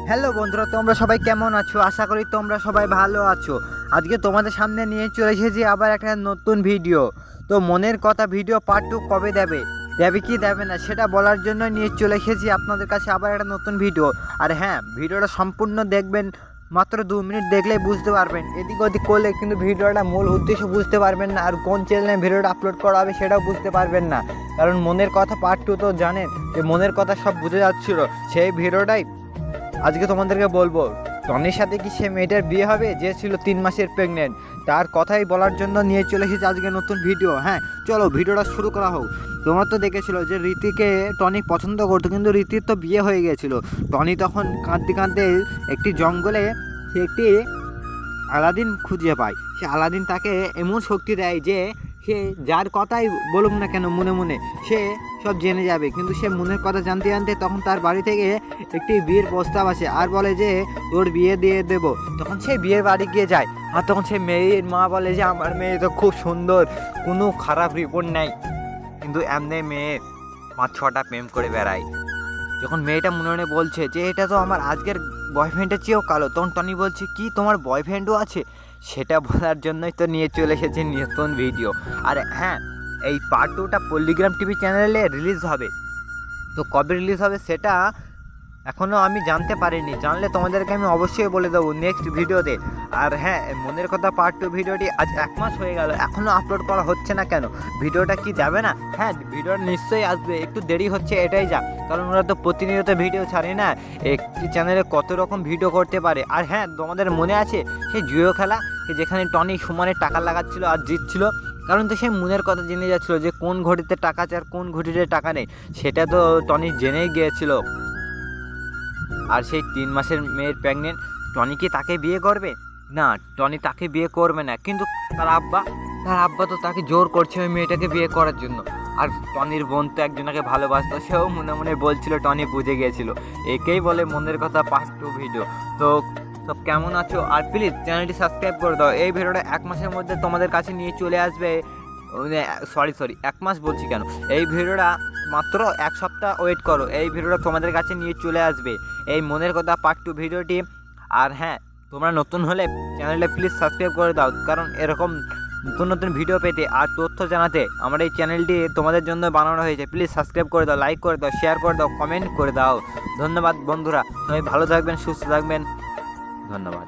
Hello বন্ধুরা, তোমরা সবাই কেমন আছো? আশা করি তোমরা সবাই ভালো আছো। আজকে তোমাদের সামনে নিয়ে চলে এসেছি আবার একটা নতুন ভিডিও। তো মনের কথা ভিডিও পার্ট 2 কবে দেবে কি দেবে না সেটা বলার জন্য নিয়ে চলে এসেছি আপনাদের কাছে আবার একটা নতুন ভিডিও। আর হ্যাঁ, ভিডিওটা সম্পূর্ণ দেখবেন, মাত্র 2 মিনিট দেখলেই বুঝতে পারবেন। এদিক ওদিক করলে কিন্তু ভিডিওটা মূল উদ্দেশ্য বুঝতে পারবেন না, আর কোন চ্যানেলে ভিডিওটা আপলোড করা হবে সেটাও বুঝতে পারবেন না। কারণ মনের কথা পার্ট 2 তো জানেন যে মনের কথা সব বুঝে যাচ্ছিল, সেই ভিডিওটাই আজকে তোমাদেরকে বলবো। টনির সাথে কি সে মেয়েটার বিয়ে হবে যে ছিল 3 মাসের প্রেগনেন্ট? তার কথাই বলার জন্য নিয়ে চলে এসেছি আজকে নতুন ভিডিও। হ্যাঁ, চলো ভিডিওটা শুরু করা হোক। তোমরা তো দেখেছিল যে রীতিকে টনি পছন্দ করতো, কিন্তু রীতির তো বিয়ে হয়ে গিয়েছিল। টনি তখন কাঁদতে কাঁদতে একটি জঙ্গলে সে একটি আলাদিন খুঁজে পায়। সে আলাদিন তাকে এমন শক্তি দেয় যে সে যার কথাই বলুক না কেন মনে মনে সে সব জেনে যাবে। কিন্তু সে মনের কথা জানতে জানতে তখন তার বাড়ি থেকে একটি বিয়ের প্রস্তাব আসে আর বলে যে তোর বিয়ে দিয়ে দেব। তখন সে বিয়ের বাড়ি গিয়ে যায়, আর তখন সে মেয়ের মা বলে যে আমার মেয়ে তো খুব সুন্দর, কোনো খারাপ রিপোর্ট নেই। কিন্তু এমনি মেয়ে 5-6টা প্রেম করে বেড়ায়। যখন মেয়েটা মনে মনে বলছে যে এটা তো আমার আজকের বয়ফ্রেন্ডের চেয়েও কালো, তখন টনি বলছে কি তোমার বয়ফ্রেন্ডও আছে? সেটা বলার জন্যই তো নিয়ে চলে এসেছে নতুন ভিডিও। আর হ্যাঁ, এই পার্ট 2টা পল্লিগ্রাম টিভি চ্যানেলে রিলিজ হবে। তো কবে রিলিজ হবে সেটা এখনও আমি জানতে পারিনি, জানলে তোমাদেরকে আমি অবশ্যই বলে দেবো নেক্সট ভিডিওতে। আর হ্যাঁ, মনের কথা পার্ট 2 ভিডিওটি আজ 1 মাস হয়ে গেল, এখনও আপলোড করা হচ্ছে না কেন? ভিডিওটা কি যাবে না? হ্যাঁ, ভিডিওটা নিশ্চয়ই আসবে, একটু দেরি হচ্ছে এটাই যা। কারণ ওরা তো প্রতিনিয়ত ভিডিও ছাড়ে না, একটি চ্যানেলে কত রকম ভিডিও করতে পারে। আর হ্যাঁ, তোমাদের মনে আছে সেই জুয়ো খেলা, যেখানে টনি সুমনে টাকা লাগাচ্ছিল আর জিতছিল? কারণ তো সে মনের কথা জেনে যাচ্ছিলো যে কোন ঘটিতে টাকা আছে আর কোন ঘটিতে টাকা নেই, সেটা তো টনি জেনেই গিয়েছিল। আর সেই 3 মাসের মেয়ের প্রেগনেন্ট, টনি কি তাকে বিয়ে করবে? না, টনি তাকে বিয়ে করবে না। কিন্তু তার আব্বা তো তাকে জোর করছে ওই মেয়েটাকে বিয়ে করার জন্য। আর টনির বোন তো একজনকে ভালোবাসতো, সেও মনে মনে বলছিল, টনি বুঝে গিয়েছিল। একেই বলে মনের কথা পার্ট 2 ভিডিও। তো সব কেমন আছো? আর প্লিজ চ্যানেলটি সাবস্ক্রাইব করে দাও। এই ভিডিওটা 1 মাসের মধ্যে তোমাদের কাছে নিয়ে চলে আসবে। সরি 1 মাস বলছি কেন, এই ভিডিওটা মাত্র 1 সপ্তাহ ওয়েট করো, এই ভিডিওটা তোমাদের কাছে নিয়ে চলে আসবে, এই মনের কথা পার্ট 2 ভিডিওটি। আর হ্যাঁ, তোমরা নতুন হলে চ্যানেলটা প্লিজ সাবস্ক্রাইব করে দাও, কারণ এরকম নতুন নতুন ভিডিও পেতে আর তথ্য জানাতে আমার এই চ্যানেলটি তোমাদের জন্য বানানো হয়েছে। প্লিজ সাবস্ক্রাইব করে দাও, লাইক করে দাও, শেয়ার করে দাও, কমেন্ট করে দাও। ধন্যবাদ বন্ধুরা, সবাই ভালো থাকবেন, সুস্থ থাকবেন। ধন্যবাদ।